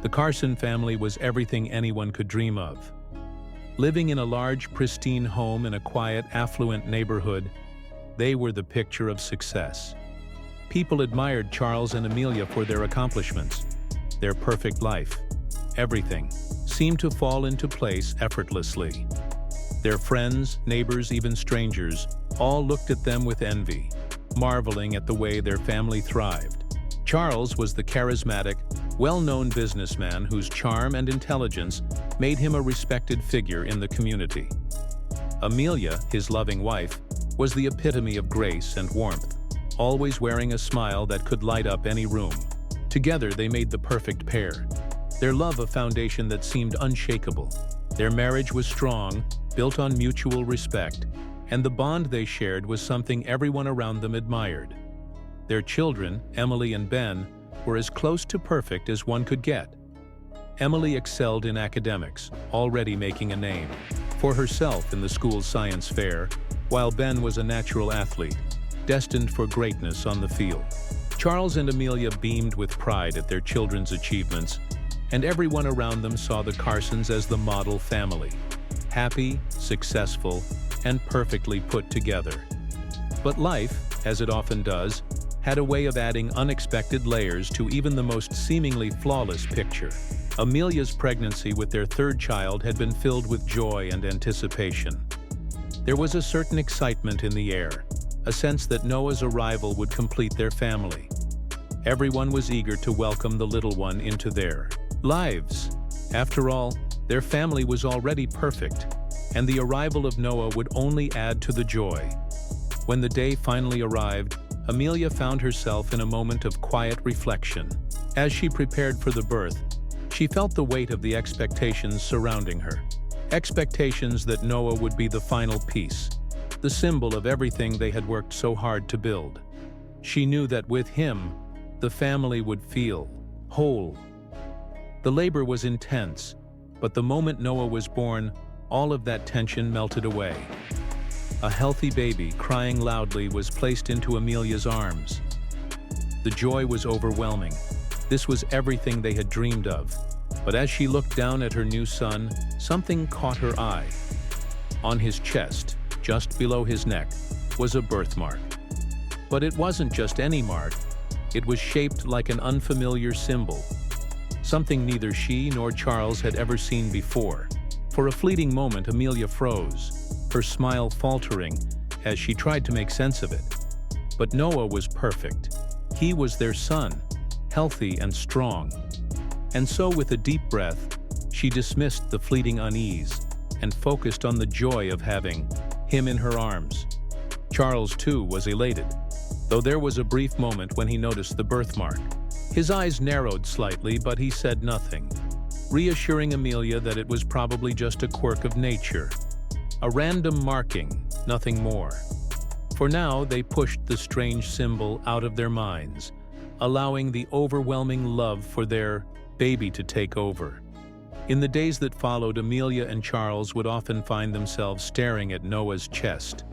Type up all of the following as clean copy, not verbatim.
The Carson family was everything anyone could dream of. Living in a large, pristine home in a quiet, affluent neighborhood, they were the picture of success. People admired Charles and Amelia for their accomplishments, their perfect life. Everything seemed to fall into place effortlessly. Their friends, neighbors, even strangers, all looked at them with envy, marveling at the way their family thrived. Charles was the charismatic, well-known businessman whose charm and intelligence made him a respected figure in the community. Amelia, his loving wife, was the epitome of grace and warmth, always wearing a smile that could light up any room. Together, they made the perfect pair, their love a foundation that seemed unshakable. Their marriage was strong, built on mutual respect, and the bond they shared was something everyone around them admired. Their children, Emily and Ben, were as close to perfect as one could get. Emily excelled in academics, already making a name for herself in the school's science fair, while Ben was a natural athlete, destined for greatness on the field. Charles and Amelia beamed with pride at their children's achievements, and everyone around them saw the Carsons as the model family, happy, successful, and perfectly put together. But life, as it often does, had a way of adding unexpected layers to even the most seemingly flawless picture. Amelia's pregnancy with their third child had been filled with joy and anticipation. There was a certain excitement in the air, a sense that Noah's arrival would complete their family. Everyone was eager to welcome the little one into their lives. After all, their family was already perfect, and the arrival of Noah would only add to the joy. When the day finally arrived, Amelia found herself in a moment of quiet reflection. As she prepared for the birth, she felt the weight of the expectations surrounding her. Expectations that Noah would be the final piece, the symbol of everything they had worked so hard to build. She knew that with him, the family would feel whole. The labor was intense, but the moment Noah was born, all of that tension melted away. A healthy baby, crying loudly, was placed into Amelia's arms. The joy was overwhelming. This was everything they had dreamed of. But as she looked down at her new son, something caught her eye. On his chest, just below his neck, was a birthmark. But it wasn't just any mark. It was shaped like an unfamiliar symbol, something neither she nor Charles had ever seen before. For a fleeting moment, Amelia froze, her smile faltering as she tried to make sense of it. But Noah was perfect. He was their son, healthy and strong. And so, with a deep breath, she dismissed the fleeting unease and focused on the joy of having him in her arms. Charles, too, was elated, though there was a brief moment when he noticed the birthmark. His eyes narrowed slightly, but he said nothing, reassuring Amelia that it was probably just a quirk of nature, a random marking, nothing more. For now, they pushed the strange symbol out of their minds, allowing the overwhelming love for their baby to take over. In the days that followed, Amelia and Charles would often find themselves staring at Noah's chest,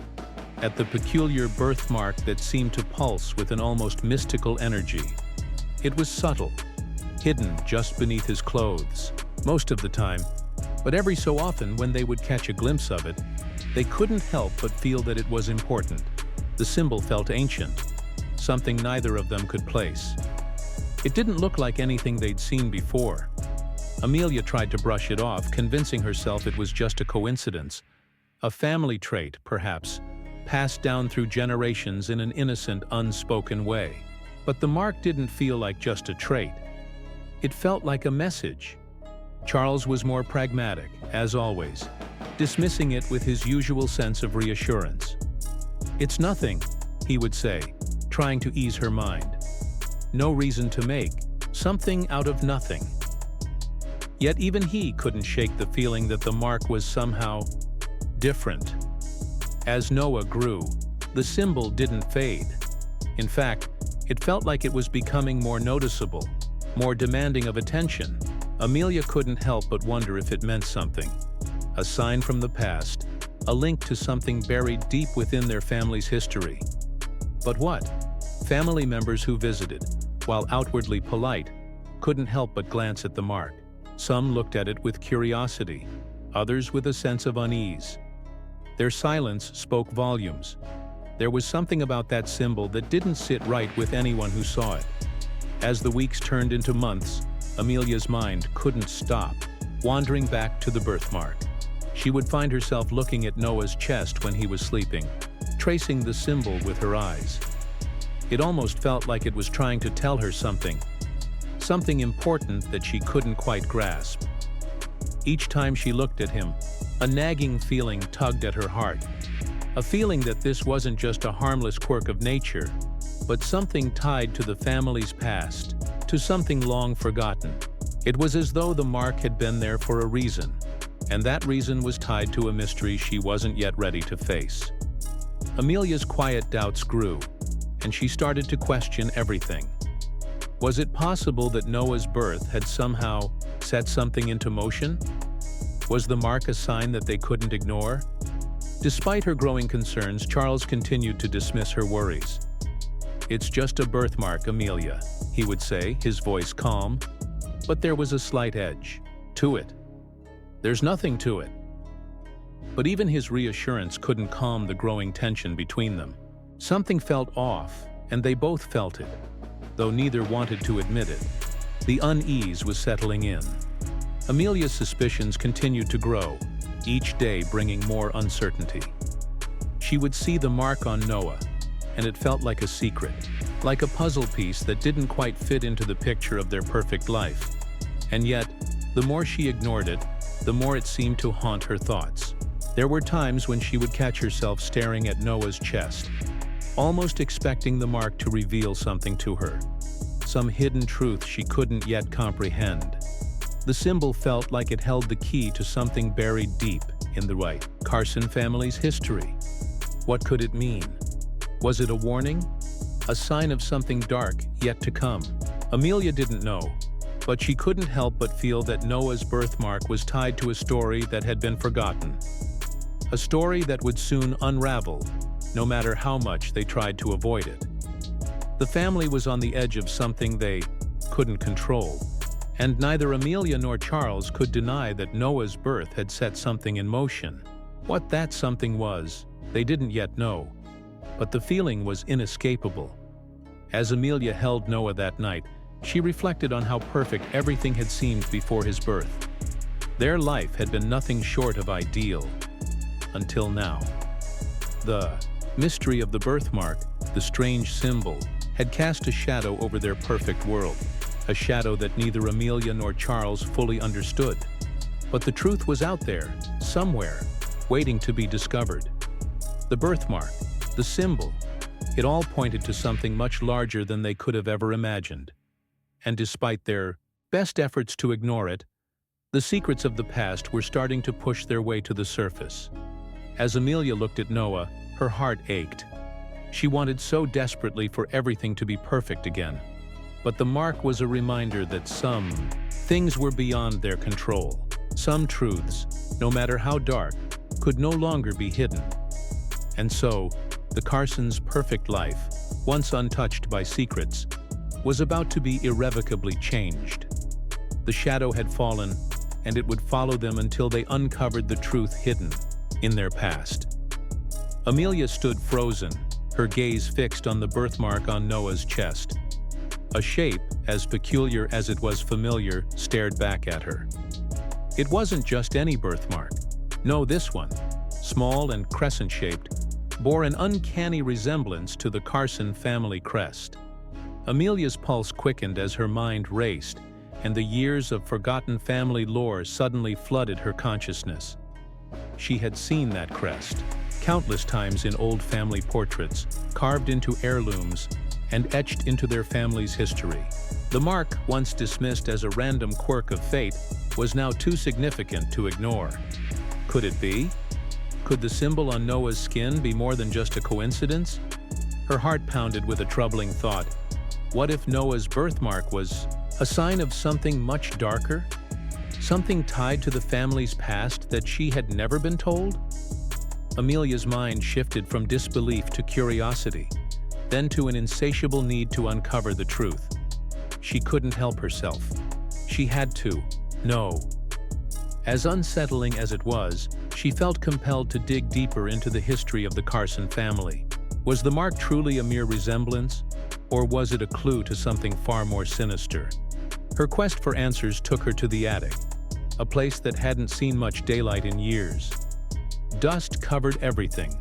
at the peculiar birthmark that seemed to pulse with an almost mystical energy. It was subtle, hidden just beneath his clothes, most of the time, but every so often when they would catch a glimpse of it, they couldn't help but feel that it was important. The symbol felt ancient, something neither of them could place. It didn't look like anything they'd seen before. Amelia tried to brush it off, convincing herself it was just a coincidence, a family trait, perhaps, passed down through generations in an innocent, unspoken way. But the mark didn't feel like just a trait. It felt like a message. Charles was more pragmatic, as always, dismissing it with his usual sense of reassurance. "It's nothing," he would say, trying to ease her mind. No reason to make something out of nothing. Yet even he couldn't shake the feeling that the mark was somehow different. As Noah grew, the symbol didn't fade. In fact, it felt like it was becoming more noticeable, more demanding of attention. Amelia couldn't help but wonder if it meant something. A sign from the past, a link to something buried deep within their family's history. But what? Family members who visited, while outwardly polite, couldn't help but glance at the mark. Some looked at it with curiosity, others with a sense of unease. Their silence spoke volumes. There was something about that symbol that didn't sit right with anyone who saw it. As the weeks turned into months, Amelia's mind couldn't stop, wandering back to the birthmark. She would find herself looking at Noah's chest when he was sleeping, tracing the symbol with her eyes. It almost felt like it was trying to tell her something important that she couldn't quite grasp. Each time she looked at him, a nagging feeling tugged at her heart. A feeling that this wasn't just a harmless quirk of nature, but something tied to the family's past, to something long forgotten. It was as though the mark had been there for a reason, and that reason was tied to a mystery she wasn't yet ready to face. Amelia's quiet doubts grew, and she started to question everything. Was it possible that Noah's birth had somehow set something into motion? Was the mark a sign that they couldn't ignore? Despite her growing concerns, Charles continued to dismiss her worries. "It's just a birthmark, Amelia," he would say, his voice calm, but there was a slight edge to it. "There's nothing to it." But even his reassurance couldn't calm the growing tension between them. Something felt off, and they both felt it, though neither wanted to admit it. The unease was settling in. Amelia's suspicions continued to grow, each day bringing more uncertainty. She would see the mark on Noah, and it felt like a secret, like a puzzle piece that didn't quite fit into the picture of their perfect life. And yet, the more she ignored it, the more it seemed to haunt her thoughts. There were times when she would catch herself staring at Noah's chest, almost expecting the mark to reveal something to her, some hidden truth she couldn't yet comprehend. The symbol felt like it held the key to something buried deep in the White Carson family's history. What could it mean? Was it a warning? A sign of something dark yet to come? Amelia didn't know, but she couldn't help but feel that Noah's birthmark was tied to a story that had been forgotten. A story that would soon unravel, no matter how much they tried to avoid it. The family was on the edge of something they couldn't control, and neither Amelia nor Charles could deny that Noah's birth had set something in motion. What that something was, they didn't yet know, but the feeling was inescapable. As Amelia held Noah that night, she reflected on how perfect everything had seemed before his birth. Their life had been nothing short of ideal, until now. The mystery of the birthmark, the strange symbol, had cast a shadow over their perfect world, a shadow that neither Amelia nor Charles fully understood. But the truth was out there, somewhere, waiting to be discovered. The birthmark, the symbol, it all pointed to something much larger than they could have ever imagined. And despite their best efforts to ignore it, the secrets of the past were starting to push their way to the surface. As Amelia looked at Noah, her heart ached. She wanted so desperately for everything to be perfect again. But the mark was a reminder that some things were beyond their control. Some truths, no matter how dark, could no longer be hidden. And so, the Carsons' perfect life, once untouched by secrets, was about to be irrevocably changed. The shadow had fallen, and it would follow them until they uncovered the truth hidden in their past. Amelia stood frozen, her gaze fixed on the birthmark on Noah's chest. A shape, as peculiar as it was familiar, stared back at her. It wasn't just any birthmark. No, this one, small and crescent-shaped, bore an uncanny resemblance to the Carson family crest. Amelia's pulse quickened as her mind raced, and the years of forgotten family lore suddenly flooded her consciousness. She had seen that crest countless times in old family portraits, carved into heirlooms, and etched into their family's history. The mark, once dismissed as a random quirk of fate, was now too significant to ignore. Could it be? Could the symbol on Noah's skin be more than just a coincidence? Her heart pounded with a troubling thought. What if Noah's birthmark was a sign of something much darker? Something tied to the family's past that she had never been told? Amelia's mind shifted from disbelief to curiosity, then to an insatiable need to uncover the truth. she couldn't help herself. She had to know. As unsettling as it was, she felt compelled to dig deeper into the history of the Carson family. Was the mark truly a mere resemblance, or was it a clue to something far more sinister? Her quest for answers took her to the attic, a place that hadn't seen much daylight in years. Dust covered everything,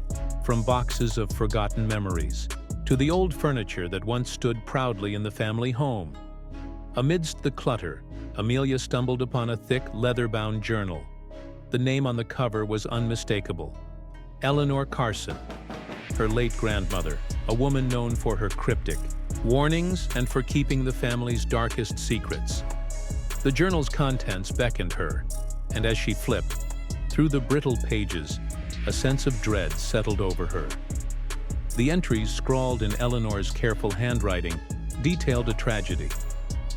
from boxes of forgotten memories to the old furniture that once stood proudly in the family home. Amidst the clutter, Amelia stumbled upon a thick, leather-bound journal. The name on the cover was unmistakable: Eleanor Carson, her late grandmother, a woman known for her cryptic warnings and for keeping the family's darkest secrets. The journal's contents beckoned her, and as she flipped through the brittle pages, a sense of dread settled over her. The entries, scrawled in Eleanor's careful handwriting, detailed a tragedy,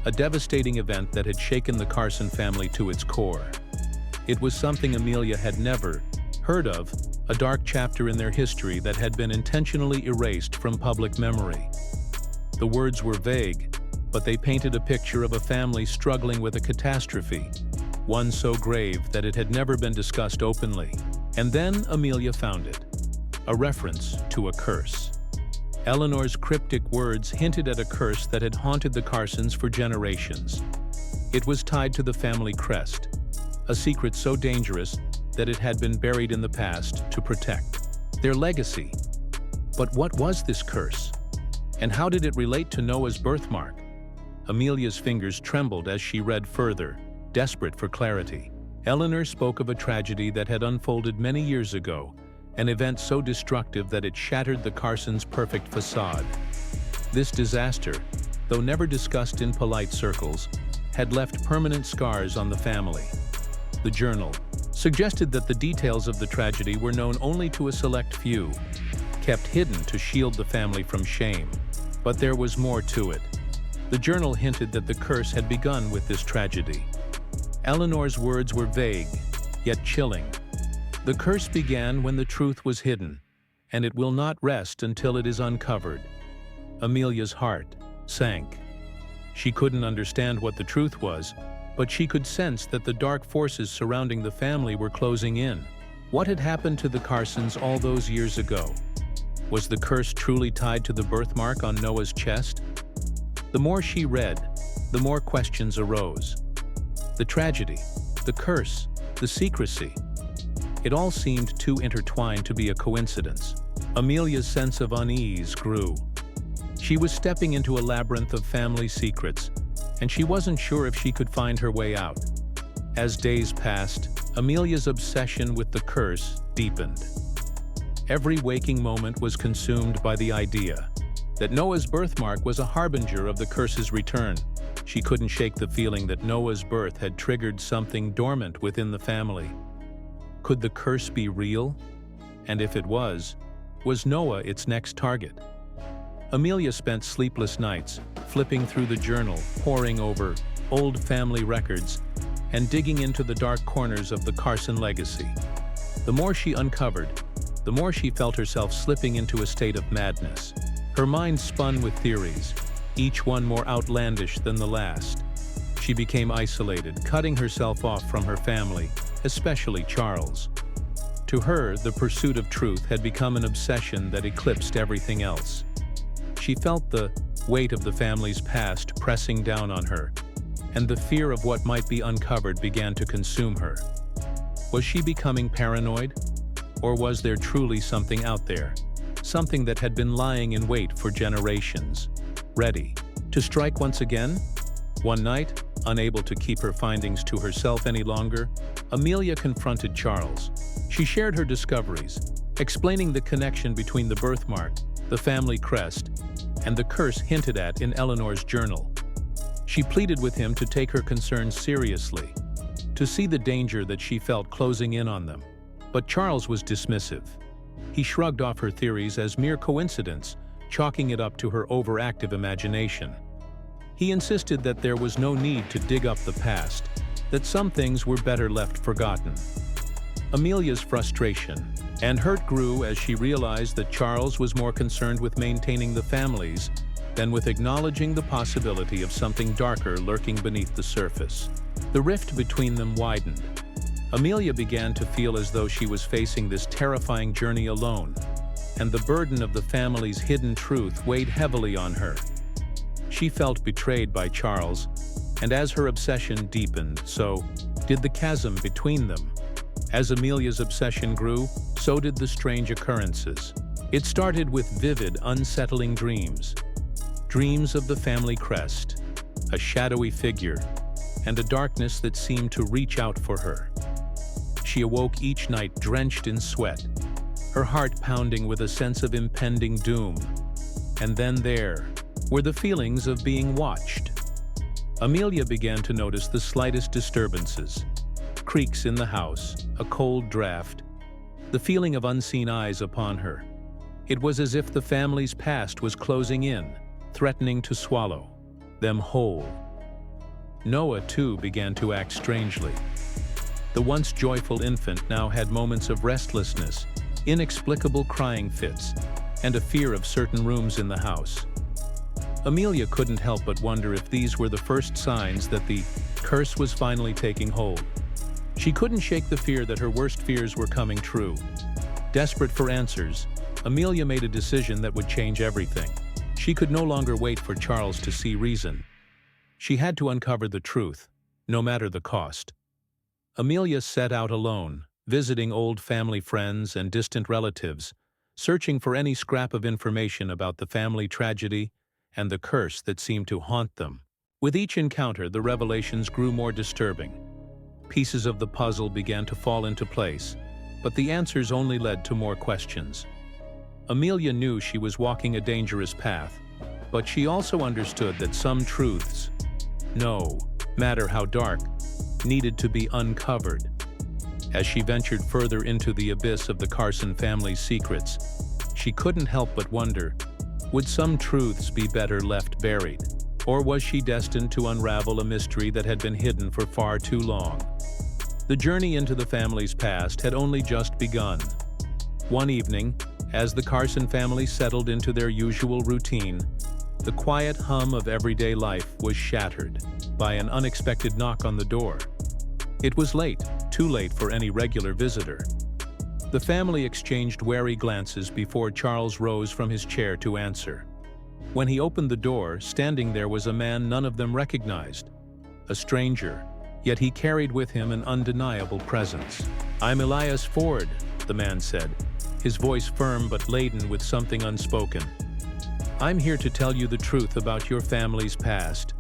a devastating event that had shaken the Carson family to its core. It was something Amelia had never heard of, a dark chapter in their history that had been intentionally erased from public memory. The words were vague, but they painted a picture of a family struggling with a catastrophe, one so grave that it had never been discussed openly. And then Amelia found it, a reference to a curse. Eleanor's cryptic words hinted at a curse that had haunted the Carsons for generations. It was tied to the family crest, a secret so dangerous that it had been buried in the past to protect their legacy. But what was this curse? And how did it relate to Noah's birthmark? Amelia's fingers trembled as she read further, desperate for clarity. Eleanor spoke of a tragedy that had unfolded many years ago, an event so destructive that it shattered the Carsons' perfect facade. This disaster, though never discussed in polite circles, had left permanent scars on the family. The journal suggested that the details of the tragedy were known only to a select few, kept hidden to shield the family from shame. But there was more to it. The journal hinted that the curse had begun with this tragedy. Eleanor's words were vague, yet chilling. The curse began when the truth was hidden, and it will not rest until it is uncovered. Amelia's heart sank. She couldn't understand what the truth was, but she could sense that the dark forces surrounding the family were closing in. What had happened to the Carsons all those years ago? Was the curse truly tied to the birthmark on Noah's chest? The more she read, the more questions arose. The tragedy, the curse, the secrecy. It all seemed too intertwined to be a coincidence. Amelia's sense of unease grew. She was stepping into a labyrinth of family secrets, and she wasn't sure if she could find her way out. As days passed, Amelia's obsession with the curse deepened. Every waking moment was consumed by the idea that Noah's birthmark was a harbinger of the curse's return. She couldn't shake the feeling that Noah's birth had triggered something dormant within the family. Could the curse be real? And if it was Noah its next target? Amelia spent sleepless nights, flipping through the journal, poring over old family records, and digging into the dark corners of the Carson legacy. The more she uncovered, the more she felt herself slipping into a state of madness. Her mind spun with theories, each one more outlandish than the last. She became isolated, cutting herself off from her family, especially Charles. To her, the pursuit of truth had become an obsession that eclipsed everything else. She felt the weight of the family's past pressing down on her, and the fear of what might be uncovered began to consume her. Was she becoming paranoid? Or was there truly something out there? Something that had been lying in wait for generations, ready to strike once again? One night, unable to keep her findings to herself any longer, Amelia confronted Charles. She shared her discoveries, explaining the connection between the birthmark, the family crest, and the curse hinted at in Eleanor's journal. She pleaded with him to take her concerns seriously, to see the danger that she felt closing in on them. But Charles was dismissive. He shrugged off her theories as mere coincidence, chalking it up to her overactive imagination. He insisted that there was no need to dig up the past, that some things were better left forgotten. Amelia's frustration and hurt grew as she realized that Charles was more concerned with maintaining the family's than with acknowledging the possibility of something darker lurking beneath the surface. The rift between them widened. Amelia began to feel as though she was facing this terrifying journey alone, and the burden of the family's hidden truth weighed heavily on her. She felt betrayed by Charles, and as her obsession deepened, so did the chasm between them. As Amelia's obsession grew, so did the strange occurrences. It started with vivid, unsettling dreams. Dreams of the family crest, a shadowy figure, and a darkness that seemed to reach out for her. She awoke each night drenched in sweat, her heart pounding with a sense of impending doom. And then there were the feelings of being watched. Amelia began to notice the slightest disturbances. Creaks in the house, a cold draft, the feeling of unseen eyes upon her. It was as if the family's past was closing in, threatening to swallow them whole. Noah, too, began to act strangely. The once joyful infant now had moments of restlessness, inexplicable crying fits, and a fear of certain rooms in the house. Amelia couldn't help but wonder if these were the first signs that the curse was finally taking hold. She couldn't shake the fear that her worst fears were coming true. Desperate for answers, Amelia made a decision that would change everything. She could no longer wait for Charles to see reason. She had to uncover the truth, no matter the cost. Amelia set out alone, visiting old family friends and distant relatives, searching for any scrap of information about the family tragedy and the curse that seemed to haunt them. With each encounter, the revelations grew more disturbing. Pieces of the puzzle began to fall into place, but the answers only led to more questions. Amelia knew she was walking a dangerous path, but she also understood that some truths, no matter how dark, needed to be uncovered. As she ventured further into the abyss of the Carson family's secrets, she couldn't help but wonder, would some truths be better left buried? Or was she destined to unravel a mystery that had been hidden for far too long? The journey into the family's past had only just begun. One evening, as the Carson family settled into their usual routine, the quiet hum of everyday life was shattered by an unexpected knock on the door. It was late, too late for any regular visitor. The family exchanged wary glances before Charles rose from his chair to answer. When he opened the door, standing there was a man none of them recognized. A stranger, yet he carried with him an undeniable presence. "I'm Elias Ford," the man said, his voice firm but laden with something unspoken. "I'm here to tell you the truth about your family's past."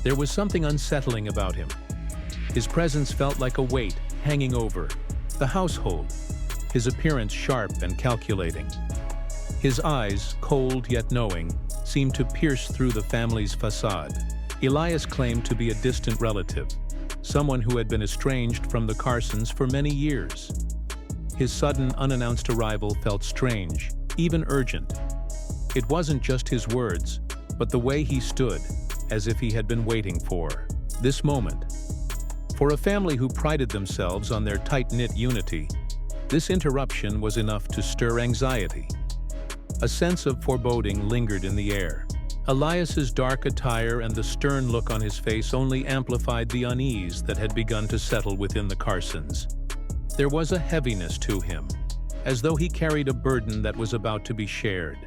There was something unsettling about him. His presence felt like a weight hanging over the household, his appearance sharp and calculating. His eyes, cold yet knowing, seemed to pierce through the family's facade. Elias claimed to be a distant relative, someone who had been estranged from the Carsons for many years. His sudden, unannounced arrival felt strange, even urgent. It wasn't just his words, but the way he stood, as if he had been waiting for this moment. For a family who prided themselves on their tight-knit unity, this interruption was enough to stir anxiety. A sense of foreboding lingered in the air. Elias's dark attire and the stern look on his face only amplified the unease that had begun to settle within the Carsons. There was a heaviness to him, as though he carried a burden that was about to be shared.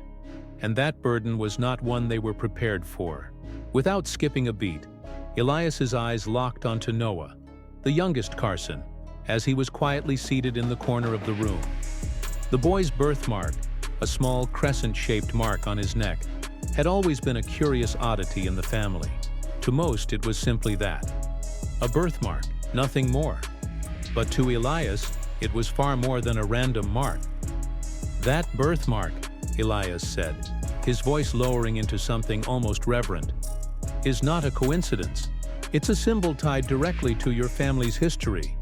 And that burden was not one they were prepared for. Without skipping a beat, Elias's eyes locked onto Noah, the youngest Carson, as he was quietly seated in the corner of the room. The boy's birthmark, a small crescent-shaped mark on his neck, had always been a curious oddity in the family. To most, it was simply that. A birthmark, nothing more. But to Elias, it was far more than a random mark. "That birthmark," Elias said, his voice lowering into something almost reverent, "is not a coincidence. It's a symbol tied directly to your family's history."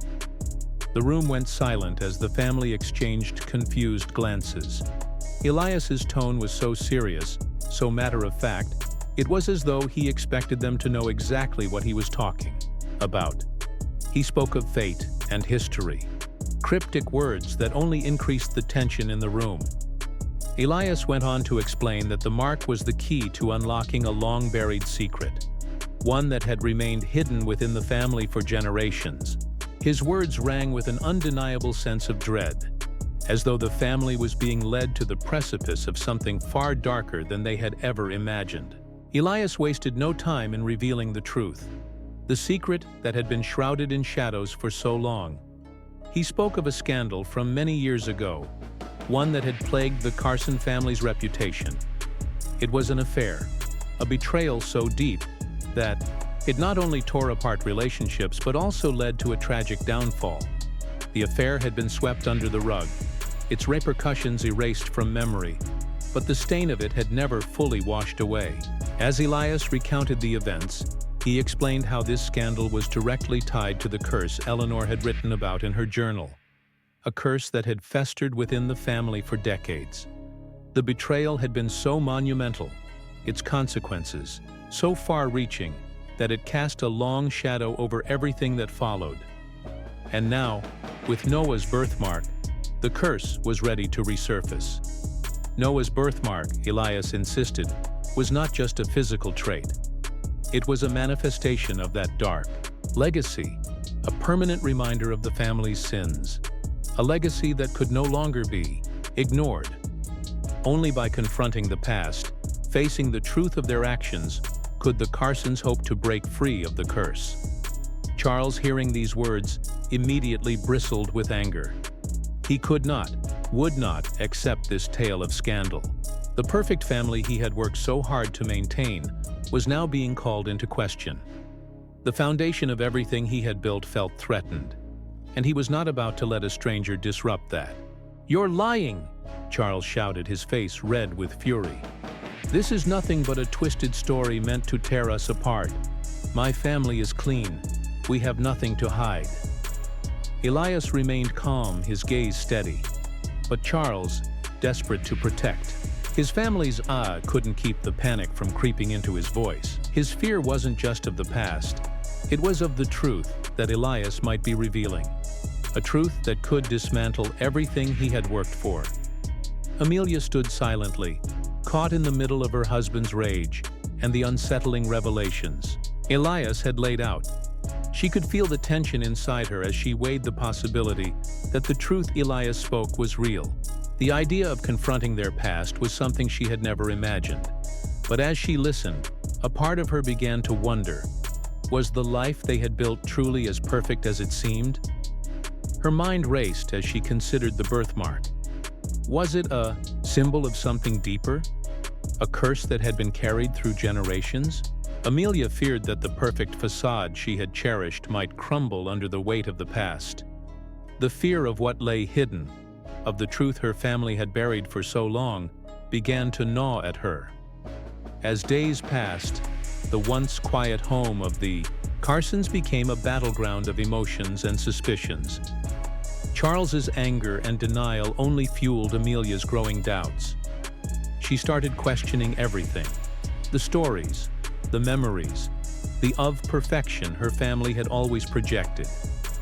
The room went silent as the family exchanged confused glances. Elias's tone was so serious, so matter-of-fact, it was as though he expected them to know exactly what he was talking about. He spoke of fate and history, cryptic words that only increased the tension in the room. Elias went on to explain that the mark was the key to unlocking a long-buried secret, one that had remained hidden within the family for generations. His words rang with an undeniable sense of dread, as though the family was being led to the precipice of something far darker than they had ever imagined. Elias wasted no time in revealing the truth, the secret that had been shrouded in shadows for so long. He spoke of a scandal from many years ago, one that had plagued the Carson family's reputation. It was an affair, a betrayal so deep that it not only tore apart relationships but also led to a tragic downfall. The affair had been swept under the rug, its repercussions erased from memory, but the stain of it had never fully washed away. As Elias recounted the events, he explained how this scandal was directly tied to the curse Eleanor had written about in her journal, a curse that had festered within the family for decades. The betrayal had been so monumental, its consequences so far-reaching, that it cast a long shadow over everything that followed. And now, with Noah's birthmark, the curse was ready to resurface. Noah's birthmark, Elias insisted, was not just a physical trait. It was a manifestation of that dark legacy, a permanent reminder of the family's sins, a legacy that could no longer be ignored. Only by confronting the past, facing the truth of their actions, could the Carsons hope to break free of the curse. Charles, hearing these words, immediately bristled with anger. He could not, would not accept this tale of scandal. The perfect family he had worked so hard to maintain was now being called into question. The foundation of everything he had built felt threatened, and he was not about to let a stranger disrupt that. "You're lying!" Charles shouted, his face red with fury. "This is nothing but a twisted story meant to tear us apart. My family is clean. We have nothing to hide." Elias remained calm, his gaze steady. But Charles, desperate to protect his family's couldn't keep the panic from creeping into his voice. His fear wasn't just of the past. It was of the truth that Elias might be revealing. A truth that could dismantle everything he had worked for. Amelia stood silently, caught in the middle of her husband's rage and the unsettling revelations Elias had laid out. She could feel the tension inside her as she weighed the possibility that the truth Elias spoke was real. The idea of confronting their past was something she had never imagined. But as she listened, a part of her began to wonder, was the life they had built truly as perfect as it seemed? Her mind raced as she considered the birthmark. Was it a symbol of something deeper? A curse that had been carried through generations? Amelia feared that the perfect facade she had cherished might crumble under the weight of the past. The fear of what lay hidden, of the truth her family had buried for so long, began to gnaw at her. As days passed, the once quiet home of the Carsons became a battleground of emotions and suspicions. Charles's anger and denial only fueled Amelia's growing doubts. She started questioning everything: the stories, the memories, the of perfection her family had always projected.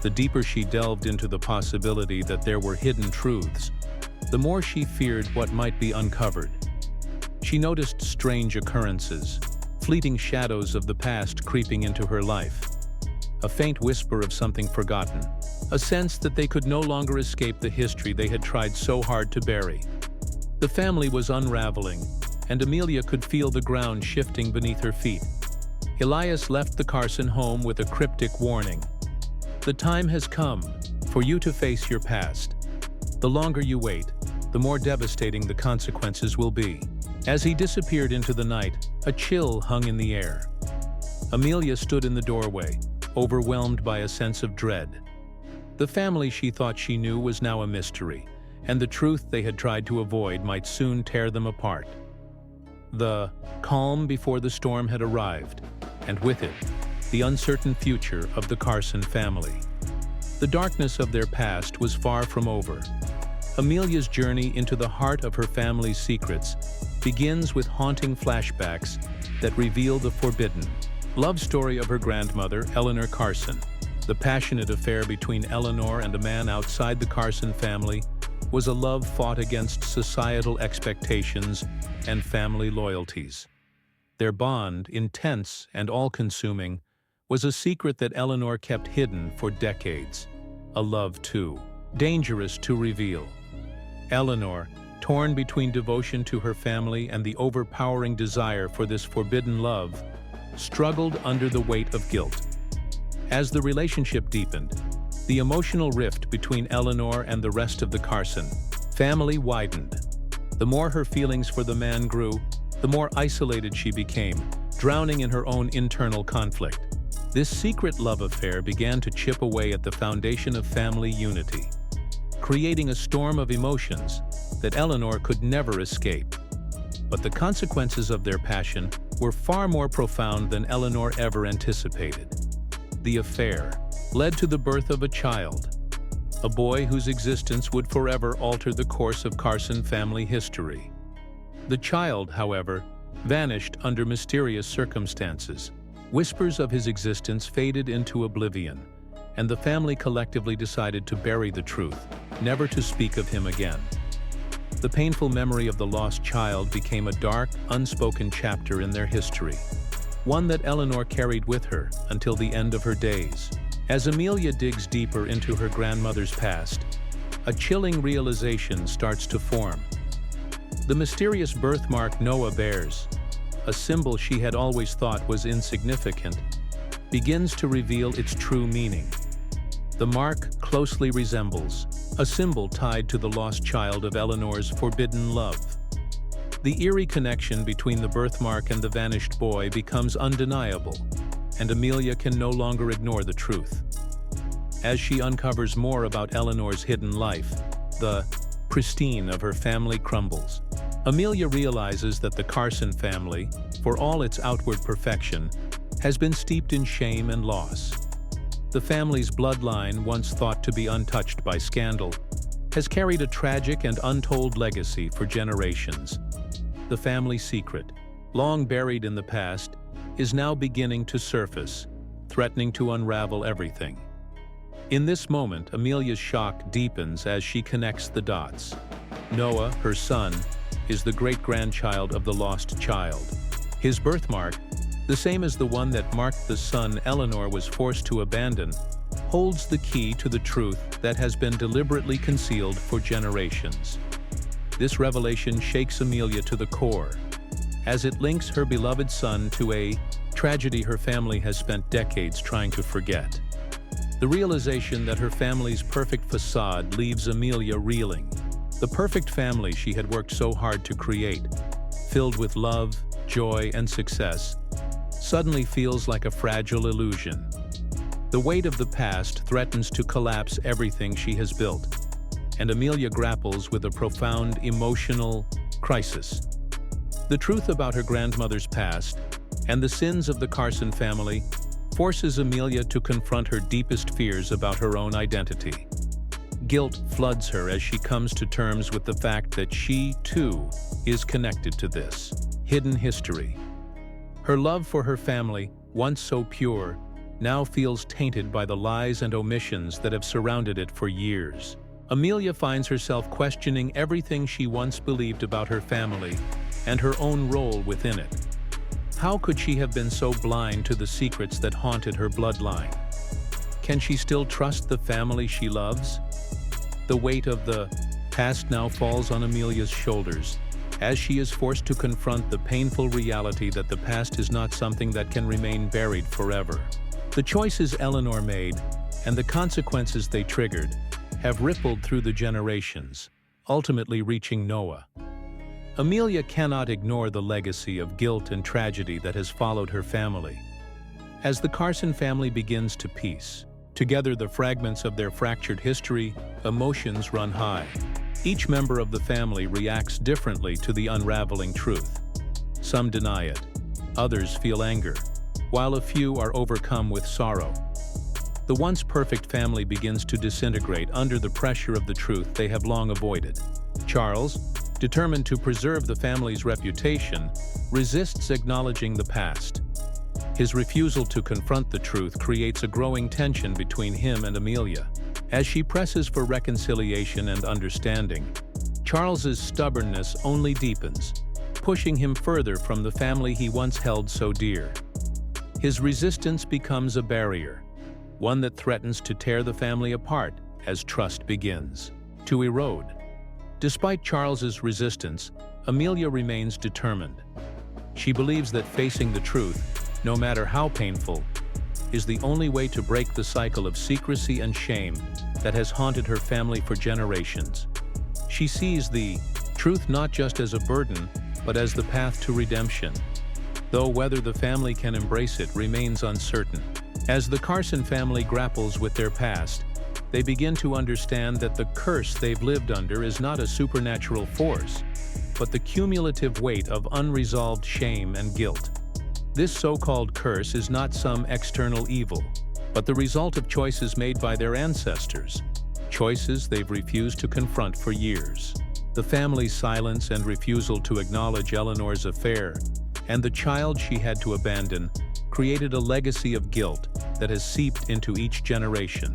The deeper she delved into the possibility that there were hidden truths, the more she feared what might be uncovered. She noticed strange occurrences, fleeting shadows of the past creeping into her life. A faint whisper of something forgotten, a sense that they could no longer escape the history they had tried so hard to bury. The family was unraveling, and Amelia could feel the ground shifting beneath her feet. Elias left the Carson home with a cryptic warning. "The time has come for you to face your past. The longer you wait, the more devastating the consequences will be." As he disappeared into the night, a chill hung in the air. Amelia stood in the doorway, overwhelmed by a sense of dread. The family she thought she knew was now a mystery, and the truth they had tried to avoid might soon tear them apart. The calm before the storm had arrived, and with it, the uncertain future of the Carson family. The darkness of their past was far from over. Amelia's journey into the heart of her family's secrets begins with haunting flashbacks that reveal the forbidden love story of her grandmother, Eleanor Carson, the passionate affair between Eleanor and a man outside the Carson family, was a love fought against societal expectations and family loyalties. Their bond, intense and all-consuming, was a secret that Eleanor kept hidden for decades. A love, too, dangerous to reveal. Eleanor, torn between devotion to her family and the overpowering desire for this forbidden love, struggled under the weight of guilt. As the relationship deepened, the emotional rift between Eleanor and the rest of the Carson family widened. The more her feelings for the man grew, the more isolated she became, drowning in her own internal conflict. This secret love affair began to chip away at the foundation of family unity, creating a storm of emotions that Eleanor could never escape. But the consequences of their passion were far more profound than Eleanor ever anticipated. The affair led to the birth of a child, a boy whose existence would forever alter the course of Carson family history. The child, however, vanished under mysterious circumstances. Whispers of his existence faded into oblivion, and the family collectively decided to bury the truth, never to speak of him again. The painful memory of the lost child became a dark, unspoken chapter in their history, one that Eleanor carried with her until the end of her days. As Amelia digs deeper into her grandmother's past, a chilling realization starts to form. The mysterious birthmark Noah bears, a symbol she had always thought was insignificant, begins to reveal its true meaning. The mark closely resembles a symbol tied to the lost child of Eleanor's forbidden love. The eerie connection between the birthmark and the vanished boy becomes undeniable, and Amelia can no longer ignore the truth. As she uncovers more about Eleanor's hidden life, the pristine of her family crumbles. Amelia realizes that the Carson family, for all its outward perfection, has been steeped in shame and loss. The family's bloodline, once thought to be untouched by scandal, has carried a tragic and untold legacy for generations. The family secret, long buried in the past, is now beginning to surface, threatening to unravel everything. In this moment, Amelia's shock deepens as she connects the dots. Noah, her son, is the great-grandchild of the lost child. His birthmark, the same as the one that marked the son Eleanor was forced to abandon, holds the key to the truth that has been deliberately concealed for generations. This revelation shakes Amelia to the core, as it links her beloved son to a tragedy her family has spent decades trying to forget. The realization that her family's perfect facade leaves Amelia reeling. The perfect family she had worked so hard to create, filled with love, joy, and success, suddenly feels like a fragile illusion. The weight of the past threatens to collapse everything she has built, and Amelia grapples with a profound emotional crisis. The truth about her grandmother's past and the sins of the Carson family forces Amelia to confront her deepest fears about her own identity. Guilt floods her as she comes to terms with the fact that she, too, is connected to this hidden history. Her love for her family, once so pure, now feels tainted by the lies and omissions that have surrounded it for years. Amelia finds herself questioning everything she once believed about her family and her own role within it. How could she have been so blind to the secrets that haunted her bloodline? Can she still trust the family she loves? The weight of the past now falls on Amelia's shoulders, as she is forced to confront the painful reality that the past is not something that can remain buried forever. The choices Eleanor made, and the consequences they triggered, have rippled through the generations, ultimately reaching Noah. Amelia cannot ignore the legacy of guilt and tragedy that has followed her family. As the Carson family begins to piece together the fragments of their fractured history, emotions run high. Each member of the family reacts differently to the unraveling truth. Some deny it, others feel anger, while a few are overcome with sorrow. The once perfect family begins to disintegrate under the pressure of the truth they have long avoided. Charles, determined to preserve the family's reputation, resists acknowledging the past. His refusal to confront the truth creates a growing tension between him and Amelia, As she presses for reconciliation and understanding, Charles's stubbornness only deepens, pushing him further from the family he once held so dear. His resistance becomes a barrier, one that threatens to tear the family apart as trust begins to erode. Despite Charles's resistance, Amelia remains determined. She believes that facing the truth, no matter how painful, is the only way to break the cycle of secrecy and shame that has haunted her family for generations. She sees the truth not just as a burden, but as the path to redemption, though whether the family can embrace it remains uncertain. As the Carson family grapples with their past, they begin to understand that the curse they've lived under is not a supernatural force, but the cumulative weight of unresolved shame and guilt. This so-called curse is not some external evil, but the result of choices made by their ancestors, choices they've refused to confront for years. The family's silence and refusal to acknowledge Eleanor's affair and the child she had to abandon created a legacy of guilt that has seeped into each generation.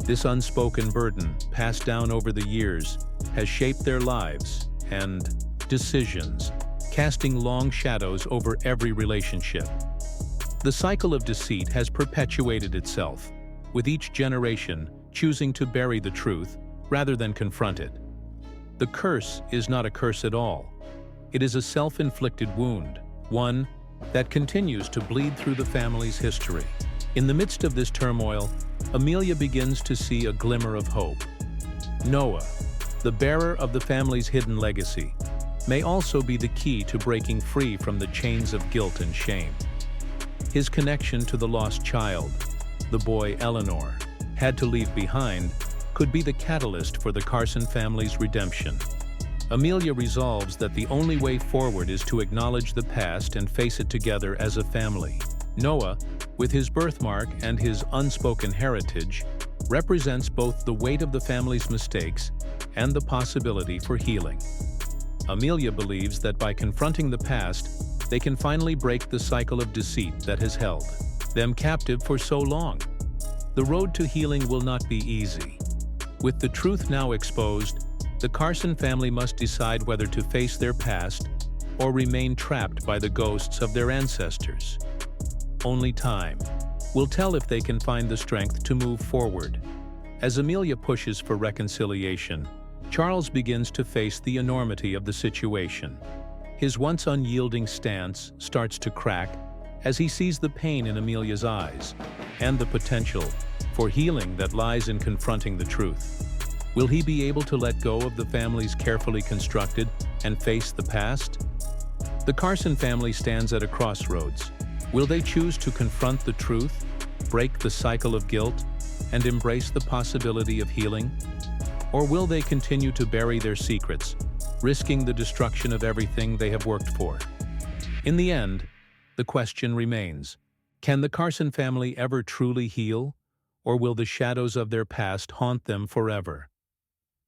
This unspoken burden, passed down over the years, has shaped their lives and decisions, casting long shadows over every relationship. The cycle of deceit has perpetuated itself, with each generation choosing to bury the truth rather than confront it. The curse is not a curse at all. It is a self-inflicted wound, one that continues to bleed through the family's history. In the midst of this turmoil, Amelia begins to see a glimmer of hope. Noah, the bearer of the family's hidden legacy, may also be the key to breaking free from the chains of guilt and shame. His connection to the lost child, the boy Eleanor had to leave behind, could be the catalyst for the Carson family's redemption. Amelia resolves that the only way forward is to acknowledge the past and face it together as a family. Noah, with his birthmark and his unspoken heritage, represents both the weight of the family's mistakes and the possibility for healing. Amelia believes that by confronting the past, they can finally break the cycle of deceit that has held them captive for so long. The road to healing will not be easy. With the truth now exposed, the Carson family must decide whether to face their past or remain trapped by the ghosts of their ancestors. Only time will tell if they can find the strength to move forward. As Amelia pushes for reconciliation, Charles begins to face the enormity of the situation. His once unyielding stance starts to crack as he sees the pain in Amelia's eyes and the potential for healing that lies in confronting the truth. Will he be able to let go of the family's carefully constructed and face the past? The Carson family stands at a crossroads. Will they choose to confront the truth, break the cycle of guilt, and embrace the possibility of healing? Or will they continue to bury their secrets, risking the destruction of everything they have worked for? In the end, the question remains, can the Carson family ever truly heal, or will the shadows of their past haunt them forever?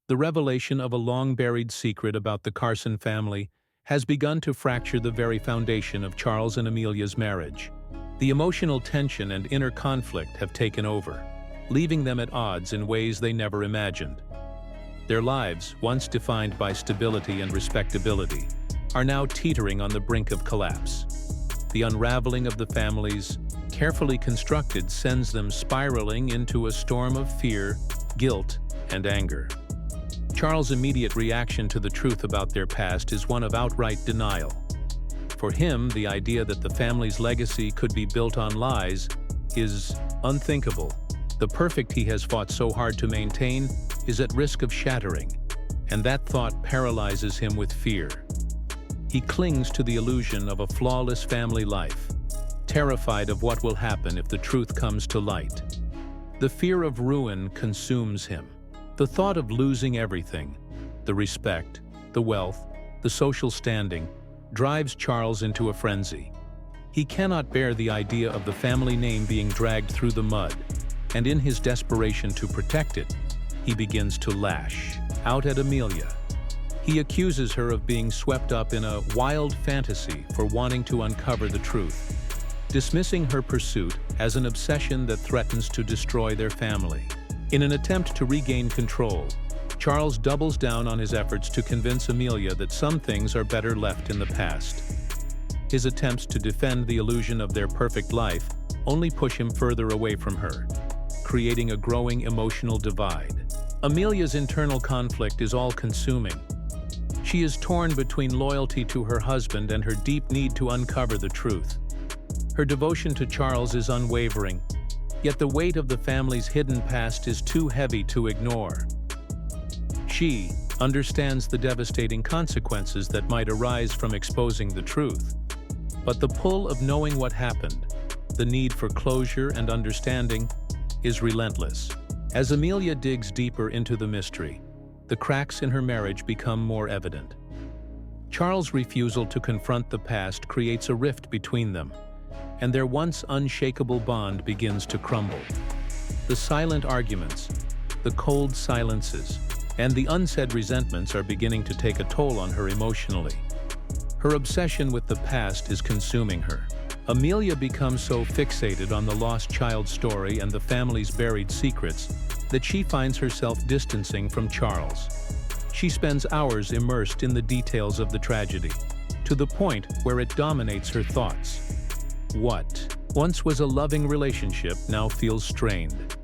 The revelation of a long-buried secret about the Carson family has begun to fracture the very foundation of Charles and Amelia's marriage. The emotional tension and inner conflict have taken over, leaving them at odds in ways they never imagined. Their lives, once defined by stability and respectability, are now teetering on the brink of collapse. The unraveling of the families, carefully constructed, sends them spiraling into a storm of fear, guilt, and anger. Charles' immediate reaction to the truth about their past is one of outright denial. For him, the idea that the family's legacy could be built on lies is unthinkable. The perfect he has fought so hard to maintain is at risk of shattering, and that thought paralyzes him with fear. He clings to the illusion of a flawless family life, terrified of what will happen if the truth comes to light. The fear of ruin consumes him. The thought of losing everything, the respect, the wealth, the social standing, drives Charles into a frenzy. He cannot bear the idea of the family name being dragged through the mud, and in his desperation to protect it, he begins to lash out at Amelia. He accuses her of being swept up in a wild fantasy for wanting to uncover the truth, dismissing her pursuit as an obsession that threatens to destroy their family. In an attempt to regain control, Charles doubles down on his efforts to convince Amelia that some things are better left in the past. His attempts to defend the illusion of their perfect life only push him further away from her, creating a growing emotional divide. Amelia's internal conflict is all-consuming. She is torn between loyalty to her husband and her deep need to uncover the truth. Her devotion to Charles is unwavering, yet the weight of the family's hidden past is too heavy to ignore. She understands the devastating consequences that might arise from exposing the truth, but the pull of knowing what happened, the need for closure and understanding, is relentless. As Amelia digs deeper into the mystery, the cracks in her marriage become more evident. Charles' refusal to confront the past creates a rift between them, and their once unshakable bond begins to crumble. The silent arguments, the cold silences, and the unsaid resentments are beginning to take a toll on her emotionally. Her obsession with the past is consuming her. Amelia becomes so fixated on the lost child story and the family's buried secrets that she finds herself distancing from Charles. She spends hours immersed in the details of the tragedy, to the point where it dominates her thoughts. What once was a loving relationship now feels strained,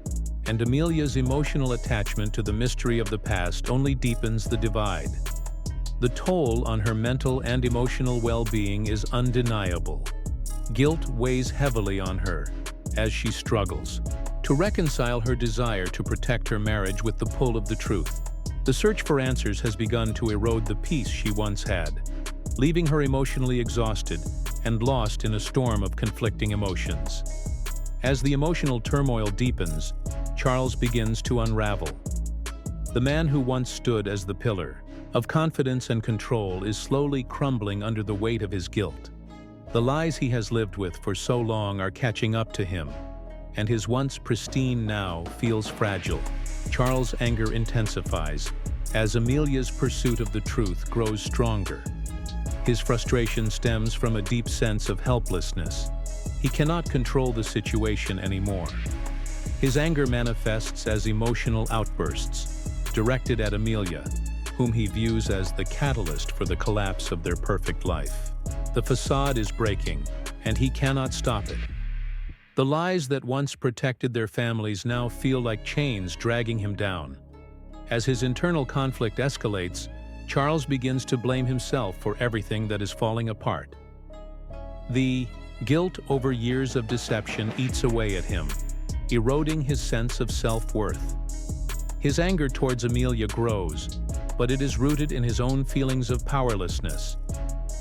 and Amelia's emotional attachment to the mystery of the past only deepens the divide. The toll on her mental and emotional well-being is undeniable. Guilt weighs heavily on her as she struggles to reconcile her desire to protect her marriage with the pull of the truth. The search for answers has begun to erode the peace she once had, leaving her emotionally exhausted and lost in a storm of conflicting emotions. As the emotional turmoil deepens, Charles begins to unravel. The man who once stood as the pillar of confidence and control is slowly crumbling under the weight of his guilt. The lies he has lived with for so long are catching up to him, and his once pristine now feels fragile. Charles' anger intensifies as Amelia's pursuit of the truth grows stronger. His frustration stems from a deep sense of helplessness. He cannot control the situation anymore. His anger manifests as emotional outbursts, directed at Amelia, whom he views as the catalyst for the collapse of their perfect life. The facade is breaking, and he cannot stop it. The lies that once protected their families now feel like chains dragging him down. As his internal conflict escalates, Charles begins to blame himself for everything that is falling apart. The guilt over years of deception eats away at him, eroding his sense of self-worth. His anger towards Amelia grows, but it is rooted in his own feelings of powerlessness.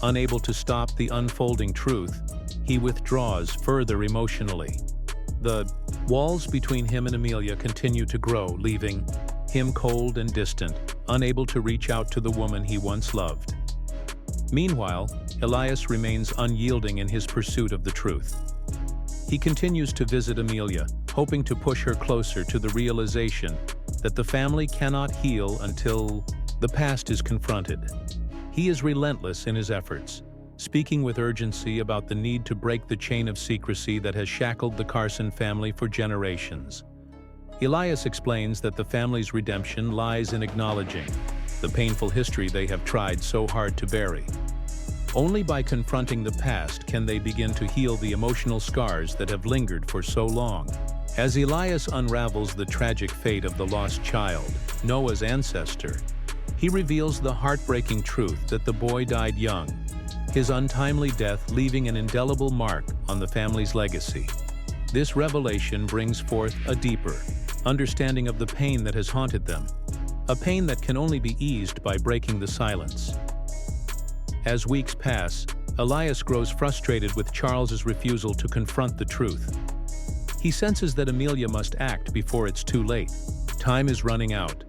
Unable to stop the unfolding truth, he withdraws further emotionally. The walls between him and Amelia continue to grow, leaving him cold and distant, unable to reach out to the woman he once loved. Meanwhile, Elias remains unyielding in his pursuit of the truth. He continues to visit Amelia, hoping to push her closer to the realization that the family cannot heal until the past is confronted. He is relentless in his efforts, speaking with urgency about the need to break the chain of secrecy that has shackled the Carson family for generations. Elias explains that the family's redemption lies in acknowledging the painful history they have tried so hard to bury. Only by confronting the past can they begin to heal the emotional scars that have lingered for so long. As Elias unravels the tragic fate of the lost child, Noah's ancestor, he reveals the heartbreaking truth that the boy died young, his untimely death leaving an indelible mark on the family's legacy. This revelation brings forth a deeper understanding of the pain that has haunted them, a pain that can only be eased by breaking the silence. As weeks pass, Elias grows frustrated with Charles's refusal to confront the truth. He senses that Amelia must act before it's too late. Time is running out,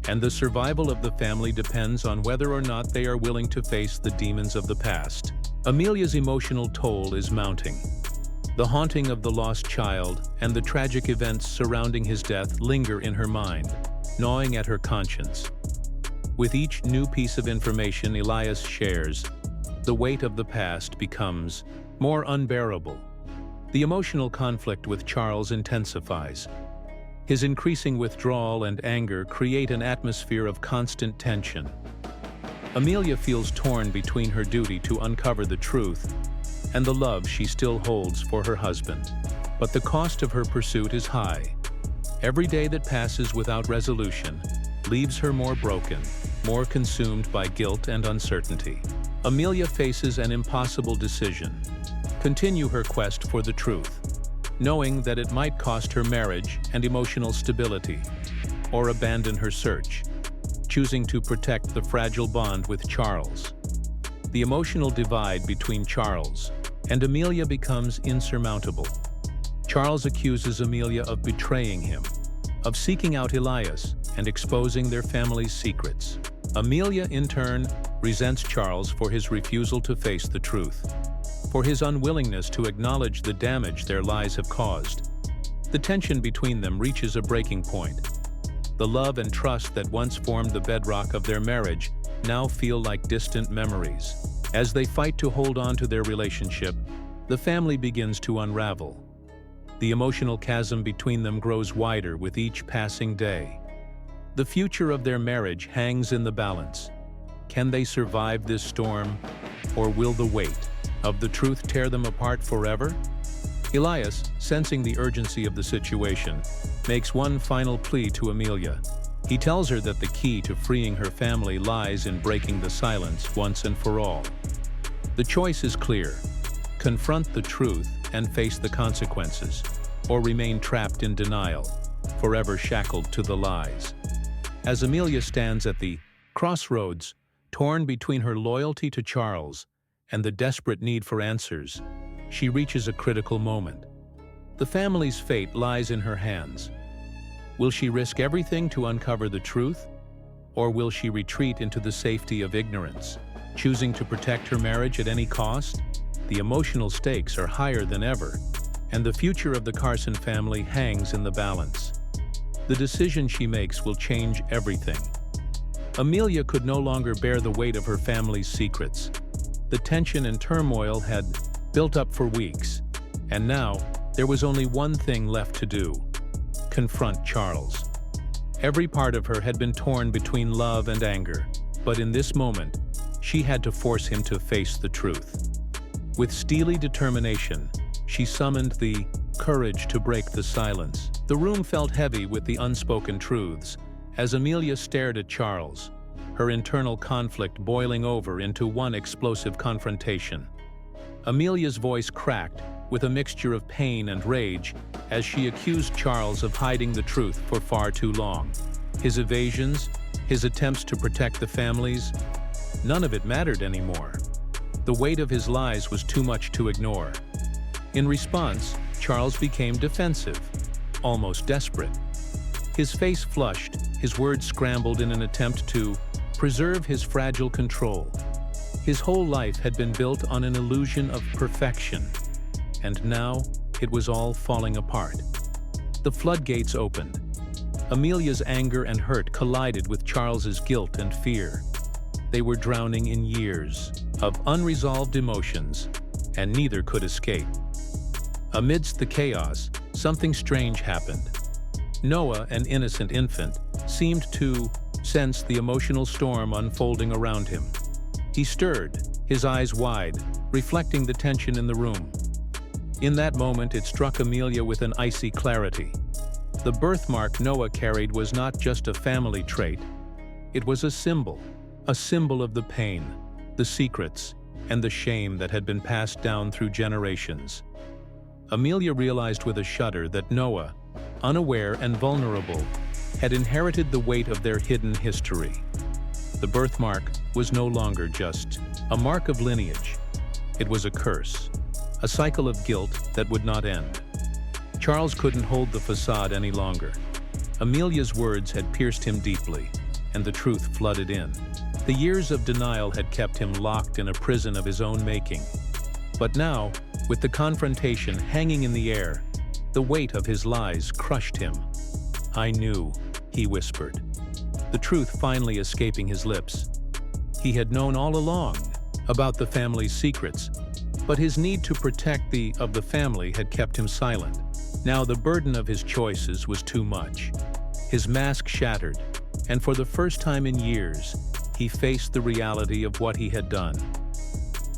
and the survival of the family depends on whether or not they are willing to face the demons of the past. Amelia's emotional toll is mounting. The haunting of the lost child and the tragic events surrounding his death linger in her mind, gnawing at her conscience. With each new piece of information Elias shares, the weight of the past becomes more unbearable. The emotional conflict with Charles intensifies. His increasing withdrawal and anger create an atmosphere of constant tension. Amelia feels torn between her duty to uncover the truth and the love she still holds for her husband. But the cost of her pursuit is high. Every day that passes without resolution leaves her more broken, more consumed by guilt and uncertainty. Amelia faces an impossible decision: continue her quest for the truth, knowing that it might cost her marriage and emotional stability, or abandon her search, choosing to protect the fragile bond with Charles. The emotional divide between Charles and Amelia becomes insurmountable. Charles accuses Amelia of betraying him, of seeking out Elias and exposing their family's secrets. Amelia, in turn, resents Charles for his refusal to face the truth, for his unwillingness to acknowledge the damage their lies have caused. The tension between them reaches a breaking point. The love and trust that once formed the bedrock of their marriage now feel like distant memories. As they fight to hold on to their relationship, the family begins to unravel. The emotional chasm between them grows wider with each passing day. The future of their marriage hangs in the balance. Can they survive this storm, or will the weight of the truth tear them apart forever? Elias, sensing the urgency of the situation, makes one final plea to Amelia. He tells her that the key to freeing her family lies in breaking the silence once and for all. The choice is clear: confront the truth and face the consequences, or remain trapped in denial, forever shackled to the lies. As Amelia stands at the crossroads, torn between her loyalty to Charles and the desperate need for answers, she reaches a critical moment. The family's fate lies in her hands. Will she risk everything to uncover the truth, or will she retreat into the safety of ignorance, choosing to protect her marriage at any cost? The emotional stakes are higher than ever, and the future of the Carson family hangs in the balance. The decision she makes will change everything. Amelia could no longer bear the weight of her family's secrets. The tension and turmoil had built up for weeks, and now there was only one thing left to do: confront Charles. Every part of her had been torn between love and anger, but in this moment, she had to force him to face the truth. With steely determination, she summoned the courage to break the silence. The room felt heavy with the unspoken truths as Amelia stared at Charles, her internal conflict boiling over into one explosive confrontation. Amelia's voice cracked with a mixture of pain and rage as she accused Charles of hiding the truth for far too long. His evasions, his attempts to protect the families, none of it mattered anymore. The weight of his lies was too much to ignore. In response, Charles became defensive, almost desperate. His face flushed, his words scrambled in an attempt to preserve his fragile control. His whole life had been built on an illusion of perfection, and now it was all falling apart. The floodgates opened. Amelia's anger and hurt collided with Charles's guilt and fear. They were drowning in years of unresolved emotions, and neither could escape. Amidst the chaos, something strange happened. Noah, an innocent infant, seemed to sense the emotional storm unfolding around him. He stirred, his eyes wide, reflecting the tension in the room. In that moment, it struck Amelia with an icy clarity. The birthmark Noah carried was not just a family trait. It was a symbol of the pain, the secrets, and the shame that had been passed down through generations. Amelia realized with a shudder that Noah, unaware and vulnerable, had inherited the weight of their hidden history. The birthmark was no longer just a mark of lineage. It was a curse, a cycle of guilt that would not end. Charles couldn't hold the facade any longer. Amelia's words had pierced him deeply, and the truth flooded in. The years of denial had kept him locked in a prison of his own making. But now, with the confrontation hanging in the air, the weight of his lies crushed him. "I knew," he whispered, the truth finally escaping his lips. He had known all along about the family's secrets, but his need to protect the family had kept him silent. Now the burden of his choices was too much. His mask shattered, and for the first time in years, he faced the reality of what he had done.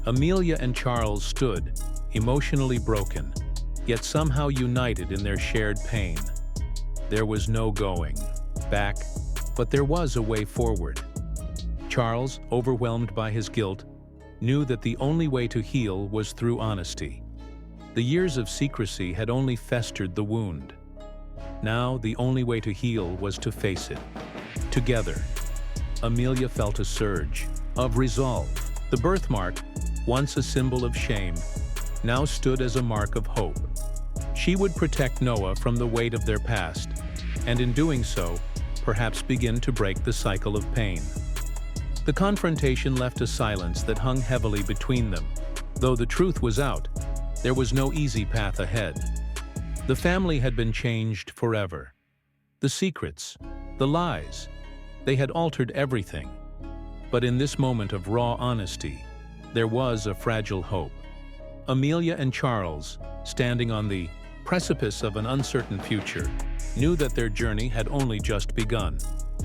Amelia and Charles stood, emotionally broken, yet somehow united in their shared pain. There was no going back, but there was a way forward. Charles, overwhelmed by his guilt, knew that the only way to heal was through honesty. The years of secrecy had only festered the wound. Now, the only way to heal was to face it. Together, Amelia felt a surge of resolve. The birthmark, once a symbol of shame, now stood as a mark of hope. She would protect Noah from the weight of their past, and in doing so, perhaps begin to break the cycle of pain. The confrontation left a silence that hung heavily between them. Though the truth was out, there was no easy path ahead. The family had been changed forever. The secrets, the lies, they had altered everything. But in this moment of raw honesty, there was a fragile hope. Amelia and Charles, standing on the precipice of an uncertain future, knew that their journey had only just begun.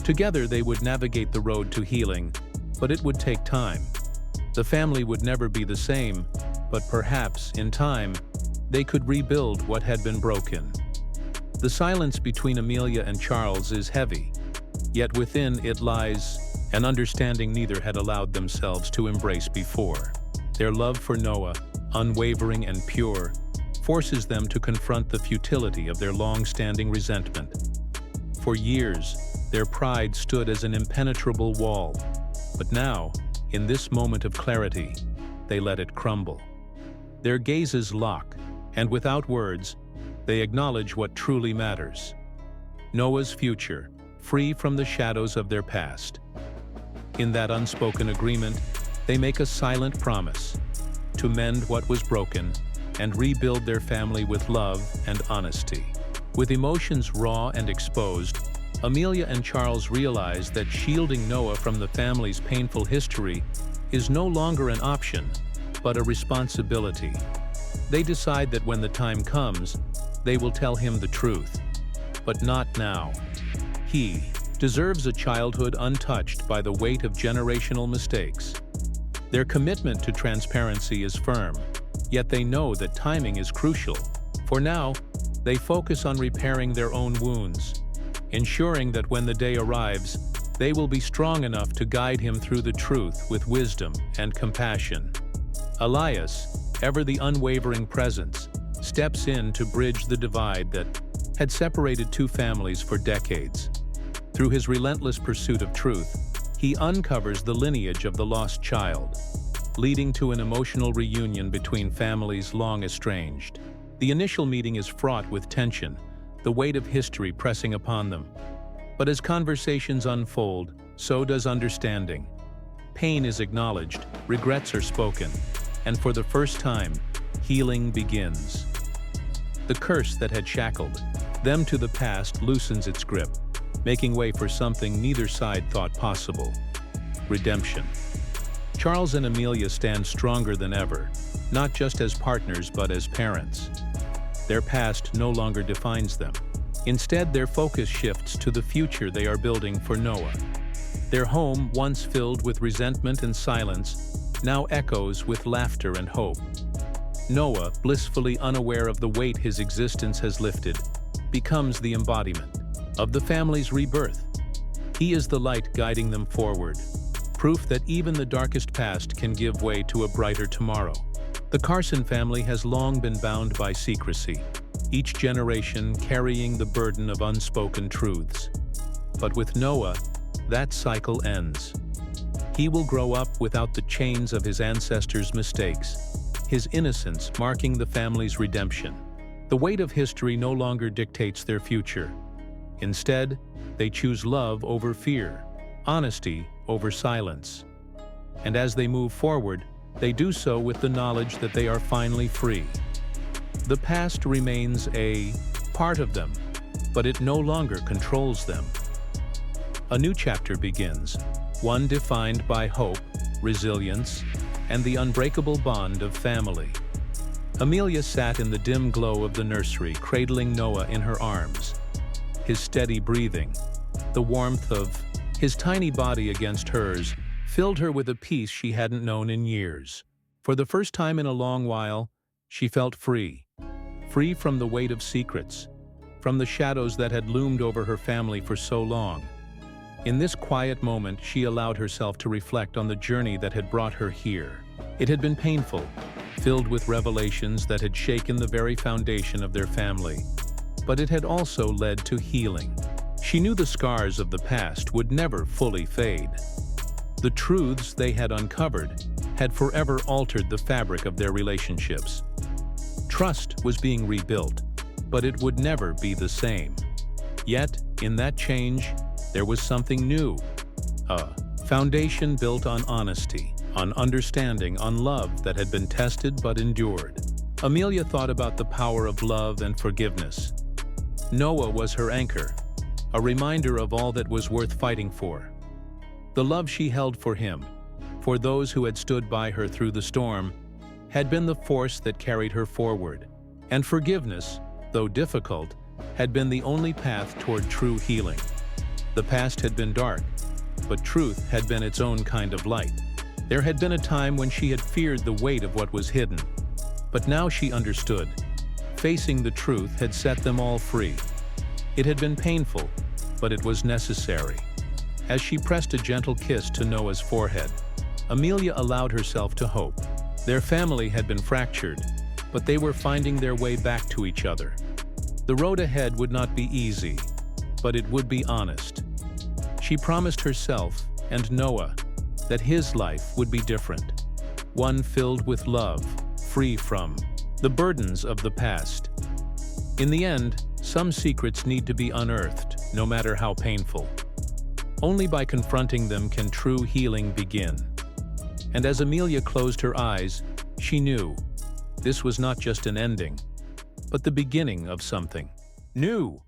Together they would navigate the road to healing, but it would take time. The family would never be the same, but perhaps, in time, they could rebuild what had been broken. The silence between Amelia and Charles is heavy, yet within it lies an understanding neither had allowed themselves to embrace before. Their love for Noah, unwavering and pure, forces them to confront the futility of their long-standing resentment. For years, their pride stood as an impenetrable wall, but now, in this moment of clarity, they let it crumble. Their gazes lock, and without words, they acknowledge what truly matters: Noah's future, free from the shadows of their past. In that unspoken agreement, they make a silent promise to mend what was broken and rebuild their family with love and honesty. With emotions raw and exposed, Amelia and Charles realize that shielding Noah from the family's painful history is no longer an option, but a responsibility. They decide that when the time comes, they will tell him the truth, but not now. He deserves a childhood untouched by the weight of generational mistakes. Their commitment to transparency is firm, yet they know that timing is crucial. For now, they focus on repairing their own wounds, ensuring that when the day arrives, they will be strong enough to guide him through the truth with wisdom and compassion. Elias, ever the unwavering presence, steps in to bridge the divide that had separated two families for decades. Through his relentless pursuit of truth, he uncovers the lineage of the lost child, leading to an emotional reunion between families long estranged. The initial meeting is fraught with tension, the weight of history pressing upon them. But as conversations unfold, so does understanding. Pain is acknowledged, regrets are spoken, and for the first time, healing begins. The curse that had shackled them to the past loosens its grip, making way for something neither side thought possible: redemption. Charles and Amelia stand stronger than ever, not just as partners but as parents. Their past no longer defines them. Instead, their focus shifts to the future they are building for Noah. Their home, once filled with resentment and silence, now echoes with laughter and hope. Noah, blissfully unaware of the weight his existence has lifted, becomes the embodiment of the family's rebirth. He is the light guiding them forward, proof that even the darkest past can give way to a brighter tomorrow. The Carson family has long been bound by secrecy, each generation carrying the burden of unspoken truths. But with Noah, that cycle ends. He will grow up without the chains of his ancestors' mistakes, his innocence marking the family's redemption. The weight of history no longer dictates their future. Instead, they choose love over fear, honesty over silence. And as they move forward, they do so with the knowledge that they are finally free. The past remains a part of them, but it no longer controls them. A new chapter begins, one defined by hope, resilience, and the unbreakable bond of family. Amelia sat in the dim glow of the nursery, cradling Noah in her arms. His steady breathing, the warmth of his tiny body against hers, filled her with a peace she hadn't known in years. For the first time in a long while, she felt free. Free from the weight of secrets, from the shadows that had loomed over her family for so long. In this quiet moment, she allowed herself to reflect on the journey that had brought her here. It had been painful, filled with revelations that had shaken the very foundation of their family. But it had also led to healing. She knew the scars of the past would never fully fade. The truths they had uncovered had forever altered the fabric of their relationships. Trust was being rebuilt, but it would never be the same. Yet, in that change, there was something new. A foundation built on honesty, on understanding, on love that had been tested but endured. Amelia thought about the power of love and forgiveness. Noah was her anchor, a reminder of all that was worth fighting for. The love she held for him, for those who had stood by her through the storm, had been the force that carried her forward. And forgiveness, though difficult, had been the only path toward true healing. The past had been dark, but truth had been its own kind of light. There had been a time when she had feared the weight of what was hidden, but now she understood. Facing the truth had set them all free. It had been painful, but it was necessary. As she pressed a gentle kiss to Noah's forehead, Amelia allowed herself to hope. Their family had been fractured, but they were finding their way back to each other. The road ahead would not be easy, but it would be honest. She promised herself and Noah that his life would be different, one filled with love, free from the burdens of the past. In the end, some secrets need to be unearthed, no matter how painful. Only by confronting them can true healing begin. And as Amelia closed her eyes, she knew this was not just an ending, but the beginning of something new.